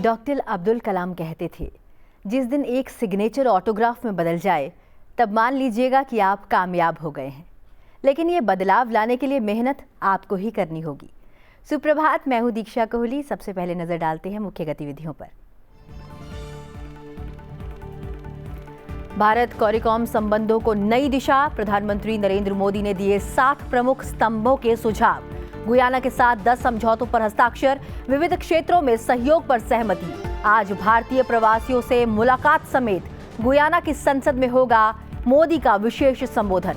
Doctor Abdul Kalam कहते थे, जिस दिन एक सिग्नेचर ऑटोग्राफ में बदल जाए तब मान लीजिएगा कि आप कामयाब हो गए हैं। लेकिन ये बदलाव लाने के लिए मेहनत आपको ही करनी होगी। सुप्रभात, मैं हूं दीक्षा कोहली। सबसे पहले नजर डालते हैं मुख्य गतिविधियों पर। भारत कॉरिकॉम संबंधों को नई दिशा, प्रधानमंत्री नरेंद्र मोदी ने दिए 7 प्रमुख स्तंभों के सुझाव। गुयाना के साथ 10 समझौतों पर हस्ताक्षर, विविध क्षेत्रों में सहयोग पर सहमति। आज भारतीय प्रवासियों से मुलाकात समेत गुयाना की संसद में होगा मोदी का विशेष संबोधन।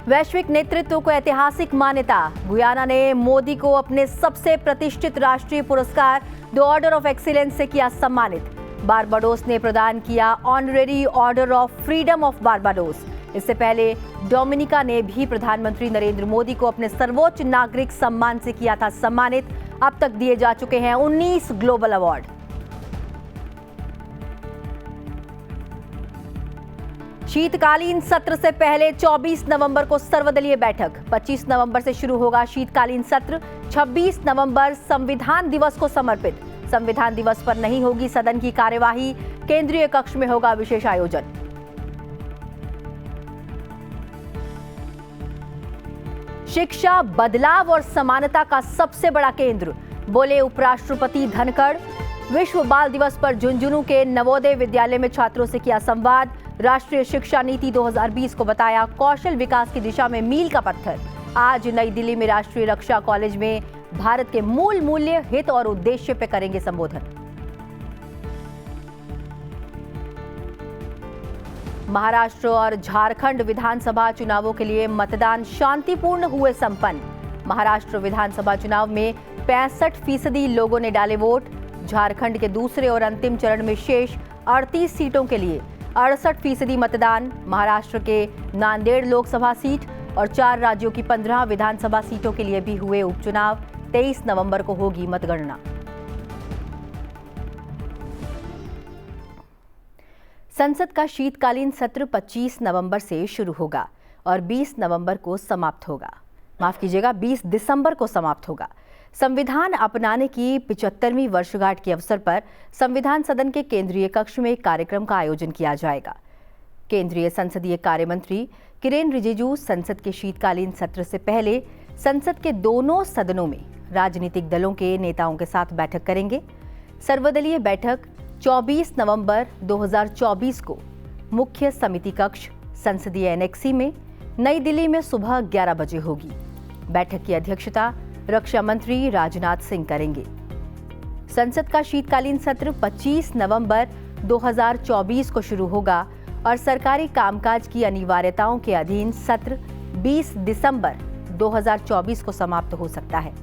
वैश्विक नेतृत्व को ऐतिहासिक मान्यता, गुयाना ने मोदी को अपने सबसे प्रतिष्ठित राष्ट्रीय पुरस्कार द ऑर्डर ऑफ एक्सीलेंस से किया सम्मानित। बारबाडोस ने प्रदान किया honorary order of freedom of Barbados. इससे पहले डोमिनिका ने भी प्रधानमंत्री नरेंद्र मोदी को अपने सर्वोच्च नागरिक सम्मान से किया था सम्मानित। अब तक दिए जा चुके हैं 19 ग्लोबल अवार्ड। शीतकालीन सत्र से पहले 24 नवंबर को सर्वदलीय बैठक। 25 नवंबर से शुरू होगा शीतकालीन सत्र। 26 नवंबर संविधान दिवस को समर्पित। संविधान दिवस पर नहीं होगी सदन की कार्यवाही, केंद्रीय कक्ष में होगा विशेष आयोजन। शिक्षा, बदलाव और समानता का सबसे बड़ा केंद्र, बोले उपराष्ट्रपति धनखड़। विश्व बाल दिवस पर झुंझुनू के नवोदय विद्यालय में छात्रों से किया संवाद। राष्ट्रीय शिक्षा नीति 2020 को बताया कौशल विकास की दिशा में मील का पत्थर। आज नई दिल्ली में राष्ट्रीय रक्षा कॉलेज में भारत के मूल मूल्य, हित और उद्देश्य पे करेंगे संबोधन। महाराष्ट्र और झारखंड विधानसभा चुनावों के लिए मतदान शांतिपूर्ण हुए संपन्न। महाराष्ट्र विधानसभा चुनाव में 65% लोगों ने डाले वोट। झारखंड के दूसरे और अंतिम चरण में शेष 38 सीटों के लिए 68% मतदान। महाराष्ट्र के नांदेड़ लोकसभा सीट और 4 राज्यों की 15 विधानसभा सीटों के लिए भी हुए उपचुनाव। 23 नवंबर को होगी मतगणना। संसद का शीतकालीन सत्र 25 नवंबर से शुरू होगा और 20 नवंबर को समाप्त होगा। 20 दिसंबर को समाप्त होगा। संविधान अपनाने की 75वीं वर्षगांठ के अवसर पर संविधान सदन के केंद्रीय कक्ष में एक कार्यक्रम का आयोजन किया जाएगा। केंद्रीय संसदीय कार्य मंत्री किरेन रिजिजू संसद के शीतकालीन सत्र से पहले संसद के दोनों सदनों में राजनीतिक दलों के नेताओं के साथ बैठक करेंगे। सर्वदलीय बैठक 24 नवंबर 2024 को मुख्य समिति कक्ष संसदीय एनेक्सी में नई दिल्ली में सुबह 11 बजे होगी। बैठक की अध्यक्षता रक्षा मंत्री राजनाथ सिंह करेंगे। संसद का शीतकालीन सत्र 25 नवंबर 2024 को शुरू होगा और सरकारी कामकाज की अनिवार्यताओं के अधीन सत्र 20 दिसंबर 2024 को समाप्त हो सकता है।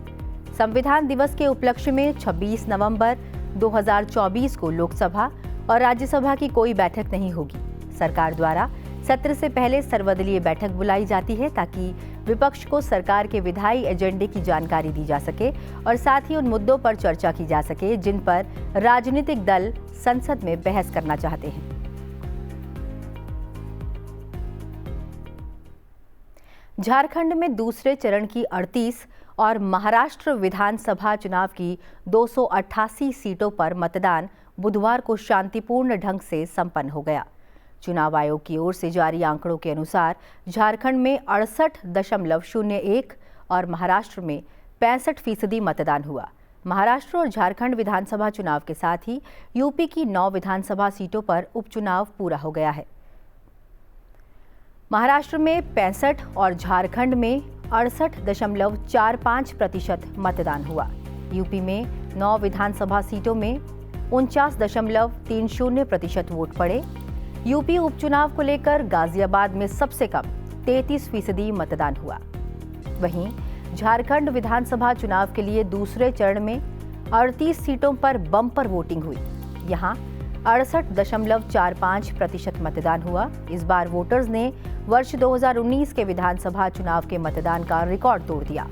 संविधान दिवस के उपलक्ष्य में 26 नवंबर 2024 को लोकसभा और राज्यसभा की कोई बैठक नहीं होगी। सरकार द्वारा सत्र से पहले सर्वदलीय बैठक बुलाई जाती है ताकि विपक्ष को सरकार के विधायी एजेंडे की जानकारी दी जा सके और साथ ही उन मुद्दों पर चर्चा की जा सके जिन पर राजनीतिक दल संसद में बहस करना चाहते हैं। झारखंड में दूसरे चरण की 38 और महाराष्ट्र विधानसभा चुनाव की 288 सीटों पर मतदान बुधवार को शांतिपूर्ण ढंग से संपन्न हो गया। चुनाव आयोग की ओर से जारी आंकड़ों के अनुसार झारखंड में 68.01 और महाराष्ट्र में 65% मतदान हुआ। महाराष्ट्र और झारखंड विधानसभा चुनाव के साथ ही यूपी की 9 विधानसभा सीटों पर उपचुनाव पूरा हो गया है। महाराष्ट्र में 65 और झारखंड में 68.45% मतदान हुआ। यूपी में 9 विधानसभा सीटों में 49.30% वोट पड़े। यूपी उपचुनाव को लेकर गाजियाबाद में सबसे कम 33% मतदान हुआ। वहीं झारखंड विधानसभा चुनाव के लिए दूसरे चरण में 38 सीटों पर बम्पर वोटिंग हुई। यहां 68.45% मतदान हुआ। इस बार वोटर्स ने वर्ष 2019 के विधानसभा चुनाव के मतदान का रिकॉर्ड तोड़ दिया।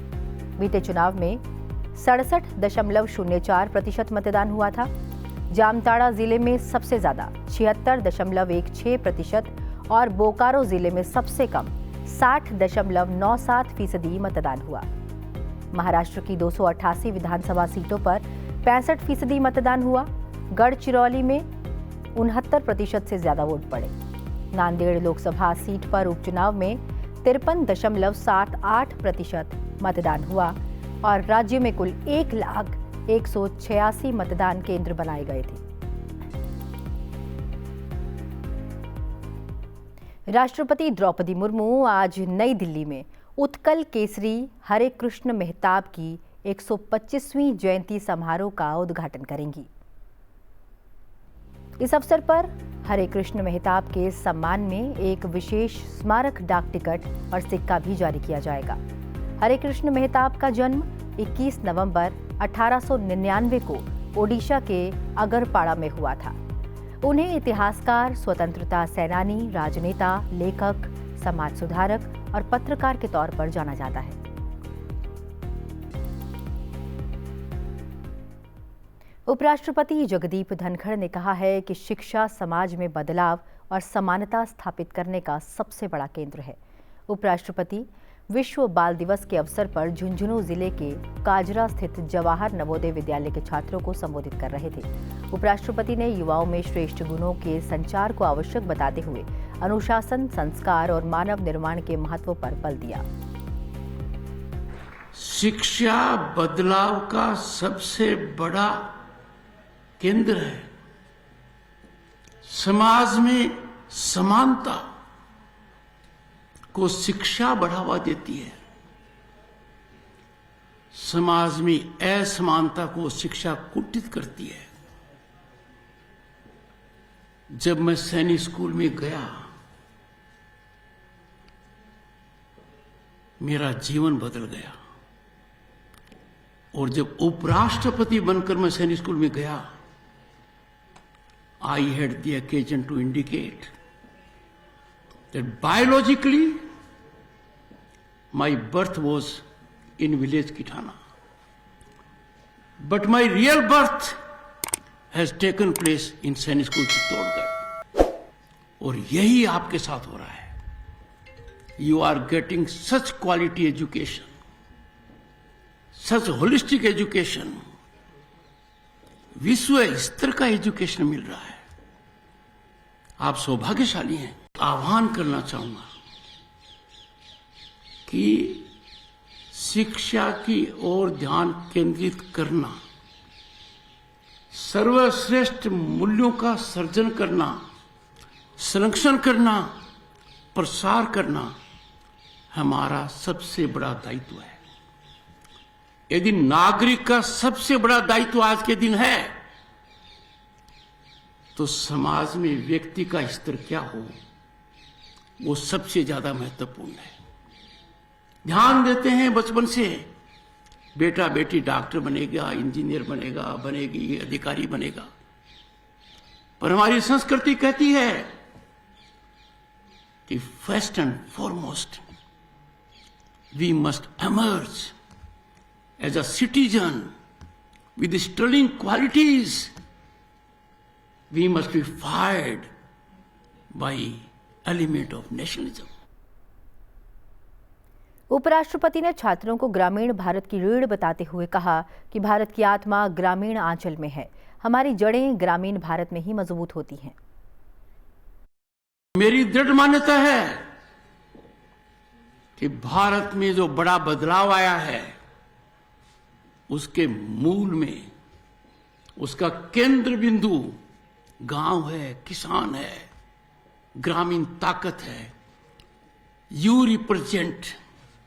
बीते चुनाव में 67.04% मतदान हुआ था। जामताड़ा जिले में सबसे ज्यादा 76.16% और बोकारो जिले में सबसे कम 60.97% मतदान हुआ। महाराष्ट्र की 288 विधानसभा सीटों पर 65% मतदान हुआ। गढ़चिरौली में 69% से ज्यादा वोट पड़े। नांदेड़ लोकसभा सीट पर उपचुनाव में 53.78% मतदान हुआ और राज्य में कुल 1,186 मतदान केंद्र बनाए गए थे। राष्ट्रपति द्रौपदी मुर्मू आज नई दिल्ली में उत्कल केसरी हरे कृष्ण मेहताब की 125वीं जयंती समारोह का उद्घाटन करेंगी। इस अवसर पर हरे कृष्ण मेहताब के सम्मान में एक विशेष स्मारक डाक टिकट और सिक्का भी जारी किया जाएगा। हरे कृष्ण मेहताब का जन्म 21 नवंबर 1899 को ओडिशा के अगरपाड़ा में हुआ था। उन्हें इतिहासकार, स्वतंत्रता सेनानी, राजनेता, लेखक, समाज सुधारक और पत्रकार के तौर पर जाना जाता है। उपराष्ट्रपति जगदीप धनखड़ ने कहा है कि शिक्षा समाज में बदलाव और समानता स्थापित करने का सबसे बड़ा केंद्र है। उपराष्ट्रपति विश्व बाल दिवस के अवसर पर झुंझुनू जिले के काजरा स्थित जवाहर नवोदय विद्यालय के छात्रों को संबोधित कर रहे थे। उपराष्ट्रपति ने युवाओं में श्रेष्ठ गुणों के संचार को आवश्यक बताते हुए अनुशासन, संस्कार और मानव निर्माण के महत्व पर बल दिया। शिक्षा बदलाव का सबसे बड़ा केंद्र है। समाज में समानता को शिक्षा बढ़ावा देती है। समाज में असमानता को शिक्षा कुटित करती है। जब मैं सैनिक स्कूल में गया, मेरा जीवन बदल गया। और जब उपराष्ट्रपति बनकर मैं सैनिक स्कूल में गया, I had the occasion to indicate that biologically my birth was in village Kitana, but my real birth has taken place in Sainik School Chittorgarh. और यही आपके साथ हो रहा है। You are getting such quality education, such holistic education, विश्व स्तर का एजुकेशन मिल रहा है। आप सौभाग्यशाली हैं। आह्वान करना चाहूंगा कि शिक्षा की ओर ध्यान केंद्रित करना, सर्वश्रेष्ठ मूल्यों का सर्जन करना, संरक्षण करना, प्रसार करना हमारा सबसे बड़ा दायित्व है। यदि नागरिक का सबसे बड़ा दायित्व आज के दिन है, तो समाज में व्यक्ति का स्तर क्या हो, वो सबसे ज्यादा महत्वपूर्ण है। ध्यान देते हैं बचपन से, बेटा बेटी डॉक्टर बनेगा, इंजीनियर बनेगा, बनेगी, अधिकारी बनेगा। पर हमारी संस्कृति कहती है कि first and foremost we must emerge as a citizen with sterling qualities. We must be fired by element of nationalism. उपराष्ट्रपति ने छात्रों को ग्रामीण भारत की रीढ़ बताते हुए कहा कि भारत की आत्मा ग्रामीण आंचल में है। हमारी जड़ें ग्रामीण भारत में ही मजबूत होती हैं। मेरी दृढ़ मान्यता है कि भारत में जो बड़ा बदलाव आया है, उसके मूल में उसका केंद्र बिंदु गांव है, किसान है, ग्रामीण ताकत है। You represent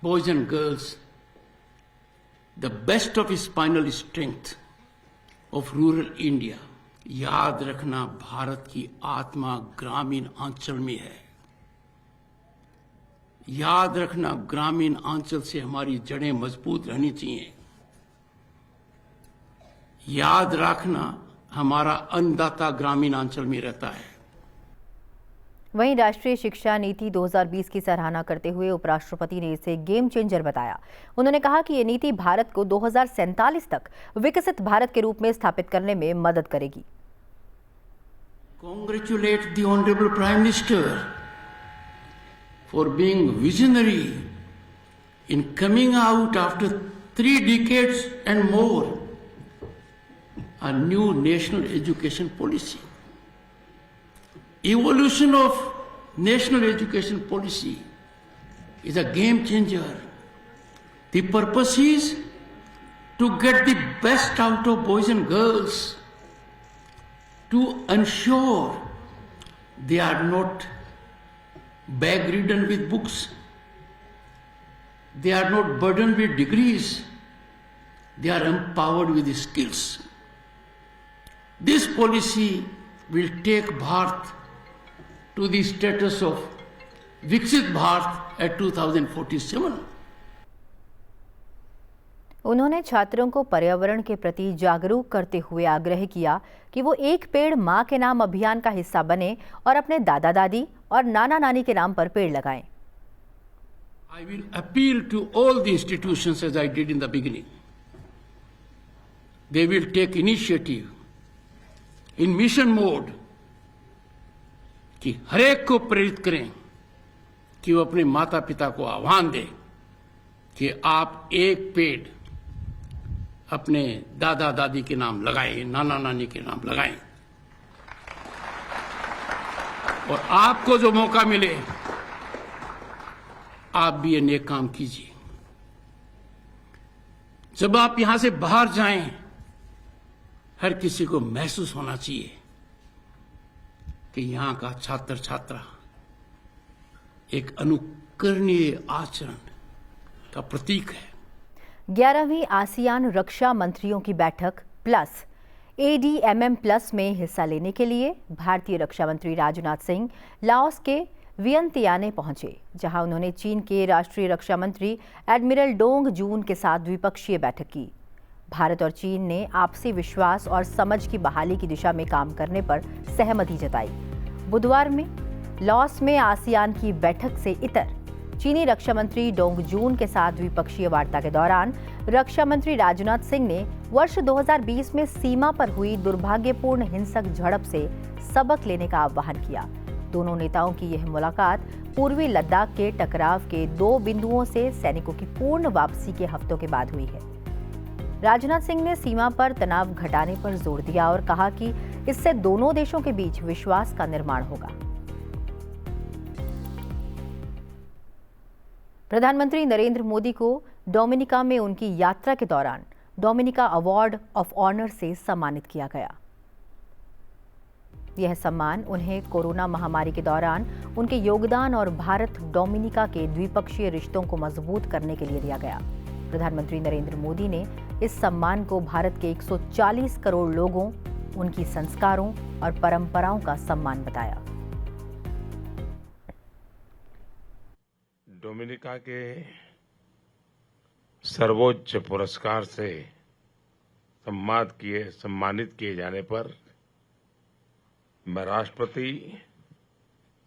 boys and girls the best of spinal strength of rural India. याद रखना, भारत की आत्मा ग्रामीण आंचल में है। याद रखना, ग्रामीण आंचल से हमारी जड़ें मजबूत रहनी चाहिए। याद रखना, हमारा अन्नदाता ग्रामीण अंचल में रहता है। वहीं राष्ट्रीय शिक्षा नीति 2020 की सराहना करते हुए उपराष्ट्रपति ने इसे गेम चेंजर बताया। उन्होंने कहा कि ये नीति भारत को 2047 तक विकसित भारत के रूप में स्थापित करने में मदद करेगी। Congratulate the Honorable Prime Minister for being visionary in coming out after 3 decades and more, a new national education policy. Evolution of national education policy is a game changer. The purpose is to get the best out of boys and girls, to ensure they are not bag-ridden with books, they are not burdened with degrees, they are empowered with skills. This policy will take Bharat to the status of Viksit Bharat at 2047. उन्होंने छात्रों को पर्यावरण के प्रति जागरूक करते हुए आग्रह किया कि वो एक पेड़ मां के नाम अभियान का हिस्सा बने और अपने दादा दादी और नाना नानी के नाम पर पेड़ लगाएं। I will appeal to all the institutions as I did in the beginning. They will take initiative in mission mode कि हर एक को प्रेरित करें कि वो अपने माता पिता को आह्वान दें कि आप एक पेड़ अपने दादा दादी के नाम लगाएं, नाना नानी के नाम लगाएं। और आपको जो मौका मिले आप भी ये नेक काम कीजिए। जब आप यहां से बाहर जाएं, हर किसी को महसूस होना चाहिए कि यहां का छात्र छात्रा एक अनुकरणीय आचरण का प्रतीक है। 11वीं आसियान रक्षा मंत्रियों की बैठक प्लस ADMM प्लस में हिस्सा लेने के लिए भारतीय रक्षा मंत्री राजनाथ सिंह लाओस के वियंतियाने पहुंचे, जहां उन्होंने चीन के राष्ट्रीय रक्षा मंत्री एडमिरल डोंग जून के साथ द्विपक्षीय बैठक की। भारत और चीन ने आपसी विश्वास और समझ की बहाली की दिशा में काम करने पर सहमति जताई। बुधवार में लाओस में आसियान की बैठक से इतर चीनी रक्षा मंत्री डोंग जून के साथ द्विपक्षीय वार्ता के दौरान रक्षा मंत्री राजनाथ सिंह ने वर्ष 2020 में सीमा पर हुई दुर्भाग्यपूर्ण हिंसक झड़प से सबक लेने का आह्वान किया। दोनों नेताओं की यह मुलाकात पूर्वी लद्दाख के टकराव के 2 बिंदुओं से सैनिकों की पूर्ण वापसी के हफ्तों के बाद हुई है। राजनाथ सिंह ने सीमा पर तनाव घटाने पर जोर दिया और कहा कि इससे दोनों देशों के बीच विश्वास का निर्माण होगा। प्रधानमंत्री नरेंद्र मोदी को डोमिनिका में उनकी यात्रा के दौरान डोमिनिका अवार्ड ऑफ ऑनर से सम्मानित किया गया। यह सम्मान उन्हें कोरोना महामारी के दौरान उनके योगदान और भारत डोमिनिका के द्विपक्षीय रिश्तों को मजबूत करने के लिए दिया गया। प्रधानमंत्री नरेंद्र मोदी ने इस सम्मान को भारत के 140 करोड़ लोगों, उनकी संस्कारों और परंपराओं का सम्मान बताया। डोमिनिका के सर्वोच्च पुरस्कार से सम्मानित किए जाने पर मैं राष्ट्रपति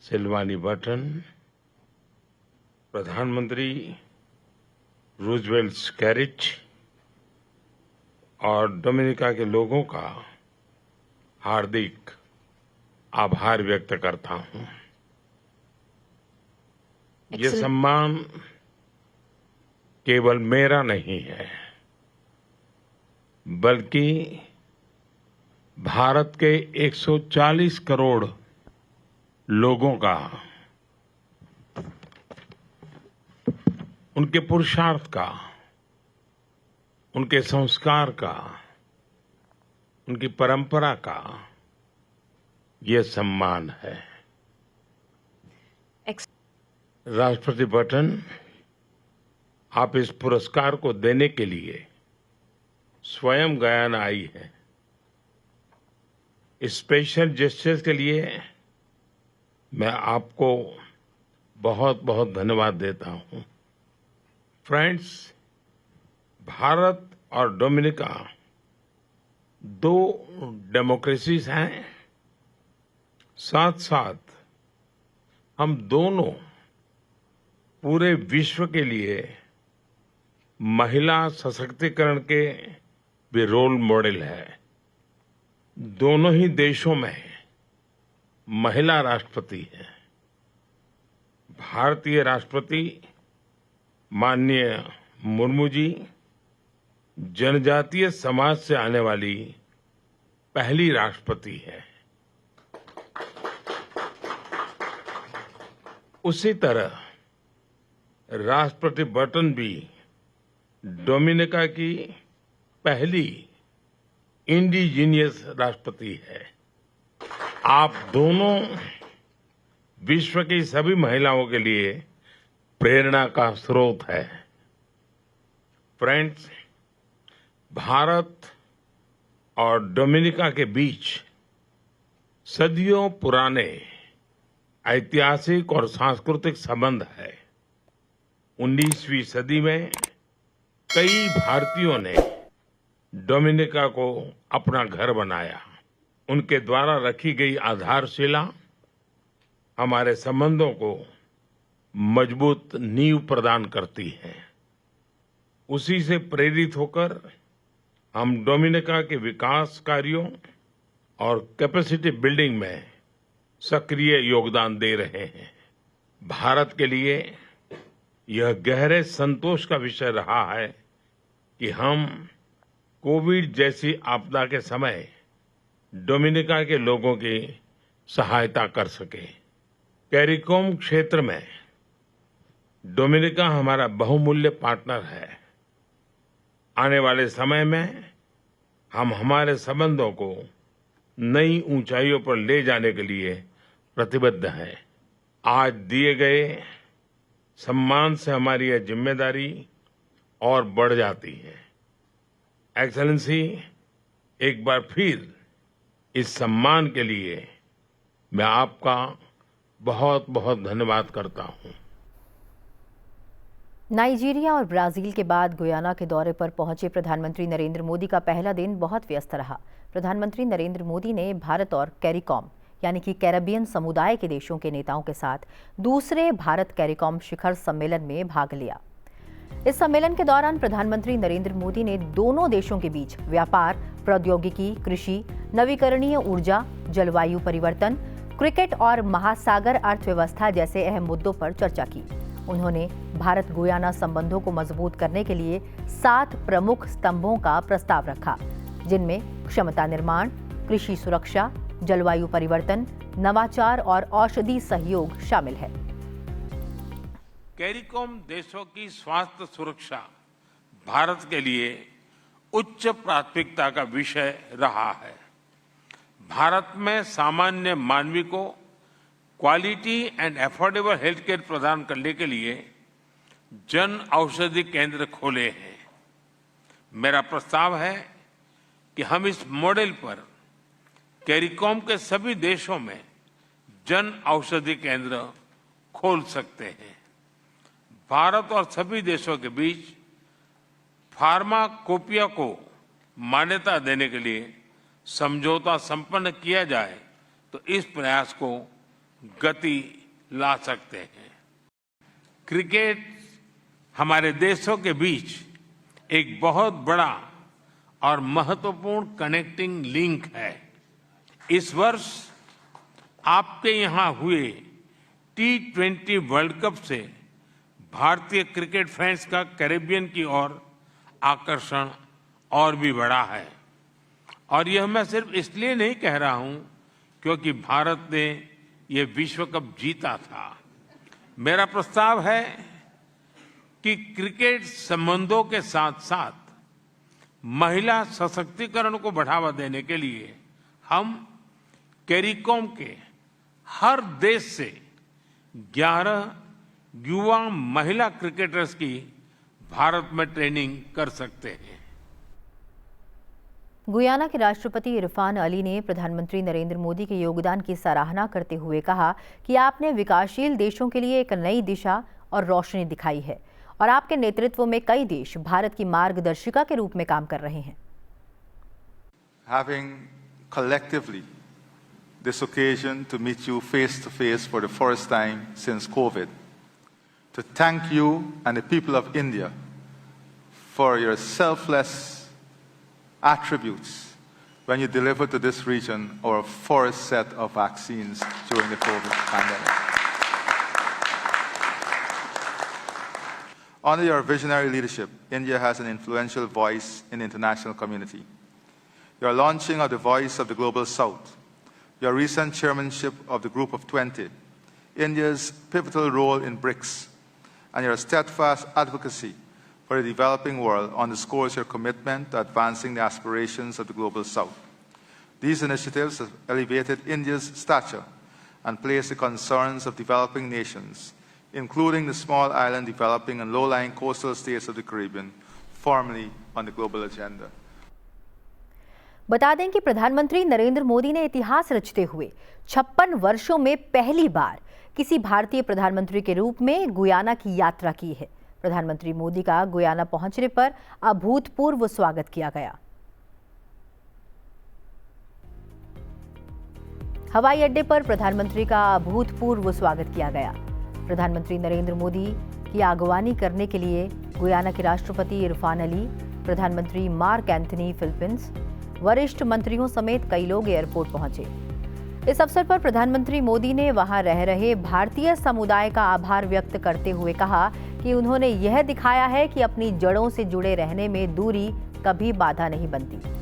सिल्वानी बर्टन, प्रधानमंत्री रूजवेल्ट स्कैरिच और डोमिनिका के लोगों का हार्दिक आभार व्यक्त करता हूं। ये सम्मान केवल मेरा नहीं है, बल्कि भारत के 140 करोड़ लोगों का, उनके पुरुषार्थ का, उनके संस्कार का, उनकी परंपरा का ये सम्मान है। राष्ट्रपति बर्टन, आप इस पुरस्कार को देने के लिए स्वयं गयाना आई हैं। इस स्पेशल जेस्चर के लिए मैं आपको बहुत बहुत धन्यवाद देता हूं। फ्रेंड्स, भारत और डोमिनिका 2 डेमोक्रेसीज हैं। साथ साथ हम दोनों पूरे विश्व के लिए महिला सशक्तिकरण के भी रोल मॉडल है। दोनों ही देशों में महिला राष्ट्रपति हैं। भारतीय राष्ट्रपति माननीय मुर्मू जी जनजातीय समाज से आने वाली पहली राष्ट्रपति है। उसी तरह राष्ट्रपति बटन भी डोमिनिका की पहली इंडिजीनियस राष्ट्रपति है। आप दोनों विश्व की सभी महिलाओं के लिए प्रेरणा का स्रोत है। फ्रेंड्स, भारत और डोमिनिका के बीच सदियों पुराने ऐतिहासिक और सांस्कृतिक संबंध है। 19वीं सदी में कई भारतीयों ने डोमिनिका को अपना घर बनाया। उनके द्वारा रखी गई आधारशिला हमारे संबंधों को मजबूत नींव प्रदान करती है। उसी से प्रेरित होकर हम डोमिनिका के विकास कार्यों और कैपेसिटी बिल्डिंग में सक्रिय योगदान दे रहे हैं। भारत के लिए यह गहरे संतोष का विषय रहा है कि हम कोविड जैसी आपदा के समय डोमिनिका के लोगों की सहायता कर सके। कैरिकोम क्षेत्र में डोमिनिका हमारा बहुमूल्य पार्टनर है। आने वाले समय में हम हमारे संबंधों को नई ऊंचाइयों पर ले जाने के लिए प्रतिबद्ध हैं। आज दिए गए सम्मान से हमारी यह जिम्मेदारी और बढ़ जाती है। एक्सेलेंसी, एक बार फिर इस सम्मान के लिए मैं आपका बहुत बहुत धन्यवाद करता हूं। नाइजीरिया और ब्राजील के बाद गुयाना के दौरे पर पहुंचे प्रधानमंत्री नरेंद्र मोदी का पहला दिन बहुत व्यस्त रहा। प्रधानमंत्री नरेंद्र मोदी ने भारत और कैरिकॉम यानी कि कैरेबियन समुदाय के देशों के नेताओं के साथ दूसरे भारत कैरिकॉम शिखर सम्मेलन में भाग लिया। इस सम्मेलन के दौरान प्रधानमंत्री नरेंद्र मोदी ने दोनों देशों के बीच व्यापार, प्रौद्योगिकी, कृषि, नवीकरणीय ऊर्जा, जलवायु परिवर्तन, क्रिकेट और महासागर अर्थव्यवस्था जैसे अहम मुद्दों पर चर्चा की। उन्होंने भारत गुयाना संबंधों को मजबूत करने के लिए 7 प्रमुख स्तंभों का प्रस्ताव रखा, जिनमें क्षमता निर्माण, कृषि सुरक्षा, जलवायु परिवर्तन, नवाचार और औषधि सहयोग शामिल है। कैरिकॉम देशों की स्वास्थ्य सुरक्षा भारत के लिए उच्च प्राथमिकता का विषय रहा है। भारत में सामान्य मानवी को quality and affordable health care प्रदान करने के लिए जन औषधि केंद्र खोले हैं। मेरा प्रस्ताव है कि हम इस मॉडल पर कैरिकॉम के सभी देशों में जन औषधि केंद्र खोल सकते हैं। भारत और सभी देशों के बीच फार्माकोपिया को मान्यता देने के लिए समझौता संपन्न किया जाए तो इस प्रयास को गति ला सकते हैं। क्रिकेट हमारे देशों के बीच एक बहुत बड़ा और महत्वपूर्ण कनेक्टिंग लिंक है। इस वर्ष आपके यहां हुए T20 वर्ल्ड कप से भारतीय क्रिकेट फैंस का कैरेबियन की ओर आकर्षण और भी बढ़ा है। और यह मैं सिर्फ इसलिए नहीं कह रहा हूं क्योंकि भारत ने यह विश्व कप जीता था। मेरा प्रस्ताव है कि क्रिकेट संबंधों के साथ साथ महिला सशक्तिकरण को बढ़ावा देने के लिए हम कैरिकॉम के हर देश से 11 युवा महिला क्रिकेटर्स की भारत में ट्रेनिंग कर सकते हैं। गुयाना के राष्ट्रपति इरफान अली ने प्रधानमंत्री नरेंद्र मोदी के योगदान की सराहना करते हुए कहा कि आपने विकासशील देशों के लिए एक नई दिशा और रोशनी दिखाई है और आपके नेतृत्व में कई देश भारत की मार्गदर्शिका के रूप में काम कर रहे हैं। Having collectively this occasion to meet you face to face for the first time since COVID, to thank you and the people of India for your selfless attributes when you delivered to this region our first set of vaccines during the COVID pandemic. Under your visionary leadership, India has an influential voice in the international community. Your launching of the Voice of the Global South, your recent chairmanship of the Group of 20, India's pivotal role in BRICS, and your steadfast advocacy for the developing world underscores your commitment to advancing the aspirations of the Global South. These initiatives have elevated India's stature and placed the concerns of developing nations, including the small island developing and low-lying coastal states of the Caribbean, firmly on the global agenda. बता दें कि प्रधानमंत्री नरेंद्र मोदी ने इतिहास रचते हुए 56 वर्षों में पहली बार किसी भारतीय प्रधानमंत्री के रूप में गुयाना की यात्रा की है। प्रधानमंत्री मोदी का गुयाना पहुंचने पर अभूतपूर्व स्वागत किया गया। हवाई अड्डे पर प्रधानमंत्री का अभूतपूर्व स्वागत किया गया। प्रधानमंत्री नरेंद्र मोदी की अगवानी करने के लिए गुयाना के राष्ट्रपति इरफान अली, प्रधानमंत्री मार्क एंथनी फिलिपींस, वरिष्ठ मंत्रियों समेत कई लोग एयरपोर्ट पहुंचे। इस अवसर पर प्रधानमंत्री मोदी ने वहां रह रहे भारतीय समुदाय का आभार व्यक्त करते हुए कहा कि उन्होंने यह दिखाया है कि अपनी जड़ों से जुड़े रहने में दूरी कभी बाधा नहीं बनती।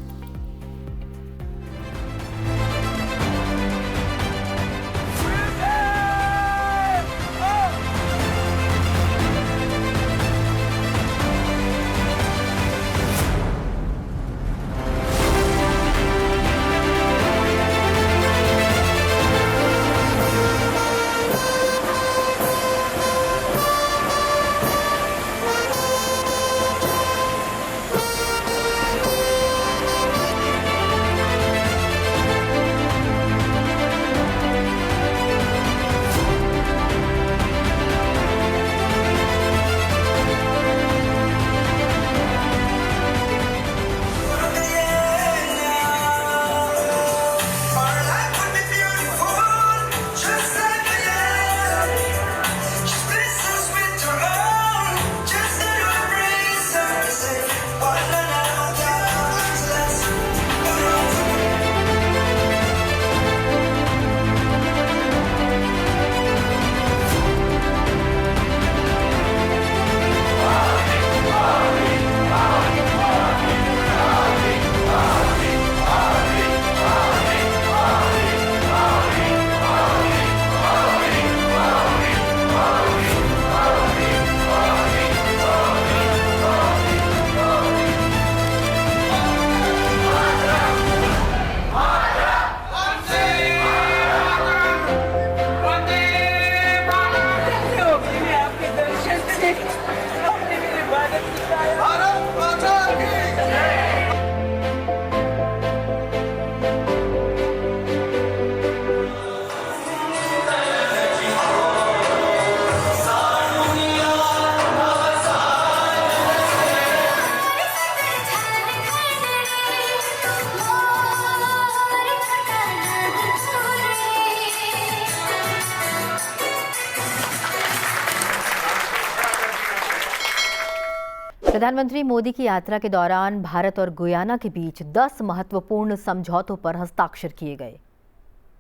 प्रधानमंत्री मोदी की यात्रा के दौरान भारत और गुयाना के बीच 10 महत्वपूर्ण समझौतों पर हस्ताक्षर किए गए।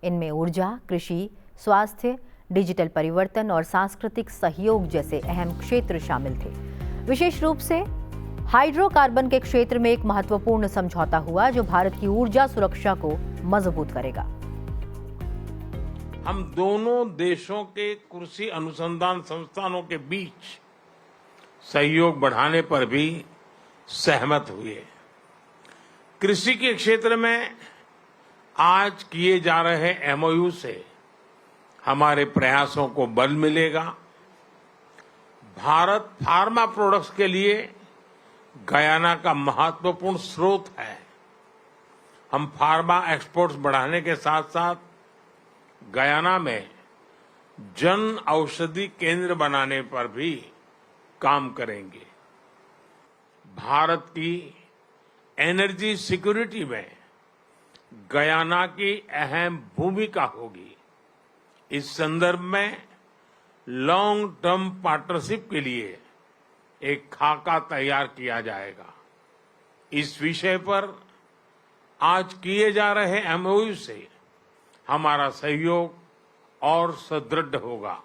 इनमें ऊर्जा, कृषि, स्वास्थ्य, डिजिटल परिवर्तन और सांस्कृतिक सहयोग जैसे अहम क्षेत्र शामिल थे। विशेष रूप से हाइड्रोकार्बन के क्षेत्र में एक महत्वपूर्ण समझौता हुआ जो भारत की ऊर्जा सुरक्षा को मजबूत करेगा। हम दोनों देशों के कृषि अनुसंधान संस्थानों के बीच सहयोग बढ़ाने पर भी सहमत हुए। कृषि के क्षेत्र में आज किए जा रहे एमओयू से हमारे प्रयासों को बल मिलेगा। भारत फार्मा प्रोडक्ट्स के लिए गयाना का महत्वपूर्ण स्रोत है। हम फार्मा एक्सपोर्ट्स बढ़ाने के साथ साथ गयाना में जन औषधि केंद्र बनाने पर भी काम करेंगे। भारत की एनर्जी सिक्योरिटी में गयाना की अहम भूमिका होगी। इस संदर्भ में लॉन्ग टर्म पार्टनरशिप के लिए एक खाका तैयार किया जाएगा। इस विषय पर आज किए जा रहे एमओयू से हमारा सहयोग और सुदृढ़ होगा।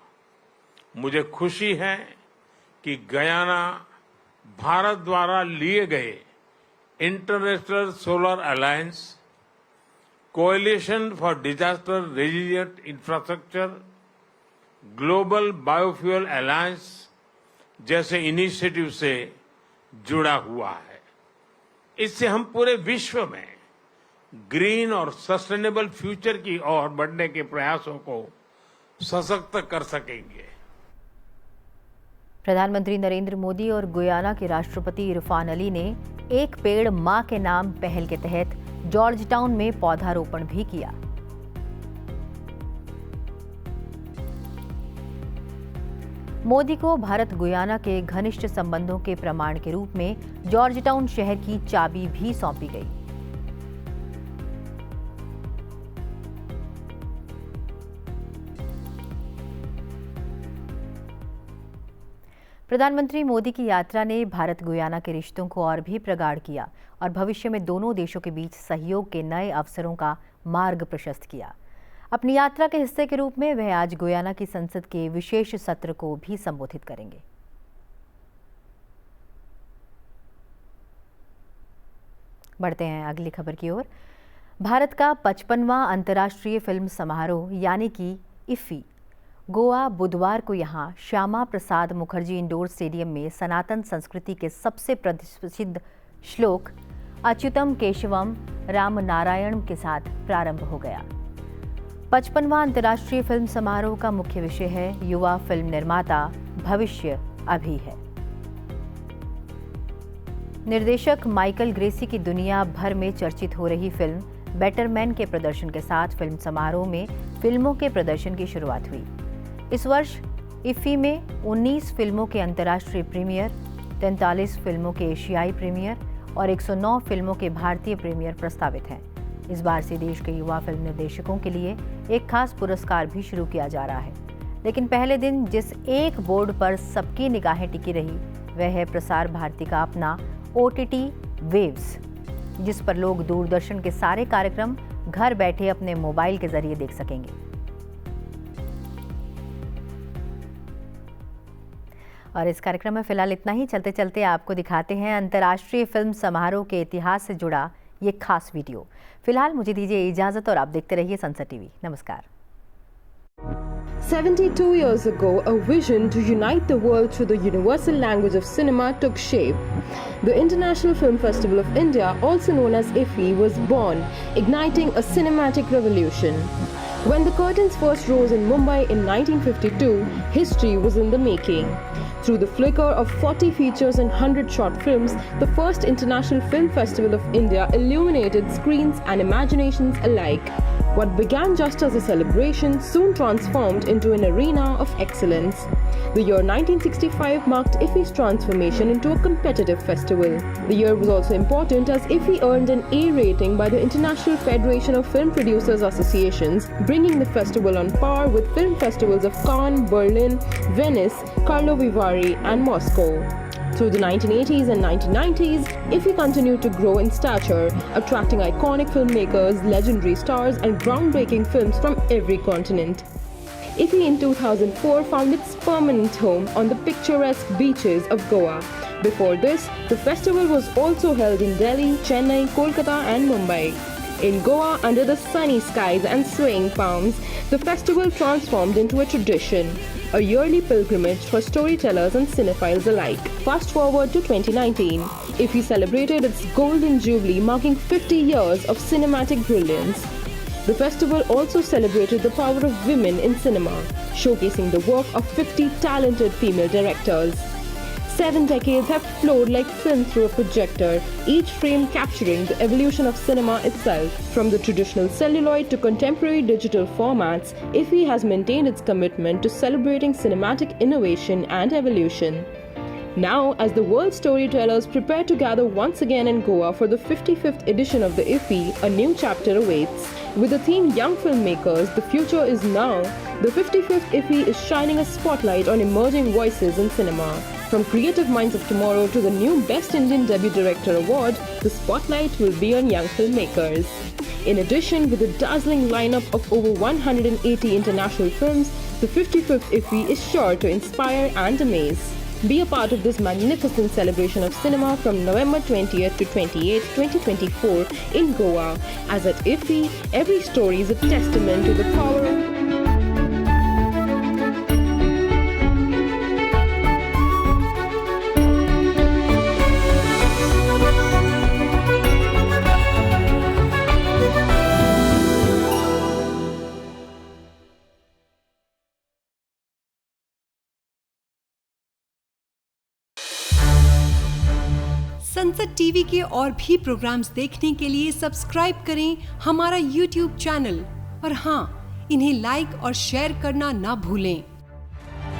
मुझे खुशी है कि गयाना भारत द्वारा लिए गए international solar alliance, coalition for disaster resilient infrastructure, global biofuel alliance जैसे इनिशिएटिव से जुड़ा हुआ है। इससे हम पूरे विश्व में ग्रीन और सस्टेनेबल फ्यूचर की ओर बढ़ने के प्रयासों को सशक्त कर सकेंगे। प्रधानमंत्री नरेंद्र मोदी और गुयाना के राष्ट्रपति इरफान अली ने एक पेड़ मां के नाम पहल के तहत जॉर्ज टाउन में पौधारोपण भी किया। मोदी को भारत गुयाना के घनिष्ठ संबंधों के प्रमाण के रूप में जॉर्ज टाउन शहर की चाबी भी सौंपी गई। प्रधानमंत्री मोदी की यात्रा ने भारत गुयाना के रिश्तों को और भी प्रगाढ़ किया और भविष्य में दोनों देशों के बीच सहयोग के नए अवसरों का मार्ग प्रशस्त किया। अपनी यात्रा के हिस्से के रूप में वह आज गुयाना की संसद के विशेष सत्र को भी संबोधित करेंगे। बढ़ते हैं अगली खबर की ओर। भारत का 55वां अंतर्राष्ट्रीय फिल्म समारोह यानी कि इफ्फी गोवा बुधवार को यहां श्यामा प्रसाद मुखर्जी इंडोर स्टेडियम में सनातन संस्कृति के सबसे प्रसिद्ध श्लोक अच्युतम केशवम राम नारायण के साथ प्रारंभ हो गया। 55वां अंतर्राष्ट्रीय फिल्म समारोह का मुख्य विषय है युवा फिल्म निर्माता भविष्य अभी है। निर्देशक माइकल ग्रेसी की दुनिया भर में चर्चित हो रही फिल्म बेटर मैन के प्रदर्शन के साथ फिल्म समारोह में फिल्मों के प्रदर्शन की शुरुआत हुई। इस वर्ष इफ्फी में 19 फिल्मों के अंतर्राष्ट्रीय प्रीमियर, 43 फिल्मों के एशियाई प्रीमियर और 109 फिल्मों के भारतीय प्रीमियर प्रस्तावित हैं। इस बार से देश के युवा फिल्म निर्देशकों के लिए एक खास पुरस्कार भी शुरू किया जा रहा है। लेकिन पहले दिन जिस एक बोर्ड पर सबकी निगाहें टिकी रही वह है प्रसार भारती का अपना OTT वेव्स, जिस पर लोग दूरदर्शन के सारे कार्यक्रम घर बैठे अपने मोबाइल के जरिए देख सकेंगे। और इस कार्यक्रम में फिलहाल इतना ही। चलते चलते आपको दिखाते हैं अंतर्राष्ट्रीय फिल्म समारोह के इतिहास से जुड़ा ये खास वीडियो। फिलहाल मुझे दीजिए इजाजत और आप देखते रहिए संसद टीवी। नमस्कार। 72 years ago, a vision to unite the world through the universal language of cinema took shape. The International Film Festival of India, also known as IFFI, was born, igniting a cinematic revolution. When the curtains first rose in Mumbai in 1952, history was in the making. Through the flicker of 40 features and 100 short films, the first International Film Festival of India illuminated screens and imaginations alike. What began just as a celebration soon transformed into an arena of excellence. The year 1965 marked IFFI's transformation into a competitive festival. The year was also important as IFFI earned an A rating by the International Federation of Film Producers Associations, bringing the festival on par with film festivals of Cannes, Berlin, Venice, Karlovy Vary and Moscow. Through the 1980s and 1990s, IFFI continued to grow in stature, attracting iconic filmmakers, legendary stars, and groundbreaking films from every continent. IFFI in 2004 found its permanent home on the picturesque beaches of Goa. Before this, the festival was also held in Delhi, Chennai, Kolkata, and Mumbai. In Goa, under the sunny skies and swaying palms, the festival transformed into a tradition, a yearly pilgrimage for storytellers and cinephiles alike. Fast forward to 2019, IFFI celebrated its golden jubilee, marking 50 years of cinematic brilliance. The festival also celebrated the power of women in cinema, showcasing the work of 50 talented female directors. 7 decades have flowed like film through a projector, each frame capturing the evolution of cinema itself. From the traditional celluloid to contemporary digital formats, IFFI has maintained its commitment to celebrating cinematic innovation and evolution. Now, as the world's storytellers prepare to gather once again in Goa for the 55th edition of the IFFI, a new chapter awaits. With the theme Young Filmmakers, the future is now, the 55th IFFI is shining a spotlight on emerging voices in cinema. From creative minds of tomorrow to the new Best Indian Debut Director Award, the spotlight will be on young filmmakers. In addition, with a dazzling lineup of over 180 international films, the 55th IFFI is sure to inspire and amaze. Be a part of this magnificent celebration of cinema from November 20th to 28th, 2024 in Goa. As at IFFI, every story is a testament to the power of संसद TV के और भी programmes देखने के लिए subscribe करें हमारा YouTube channel और हाँ, इन्हें लाइक और शेयर करना ना भूलें।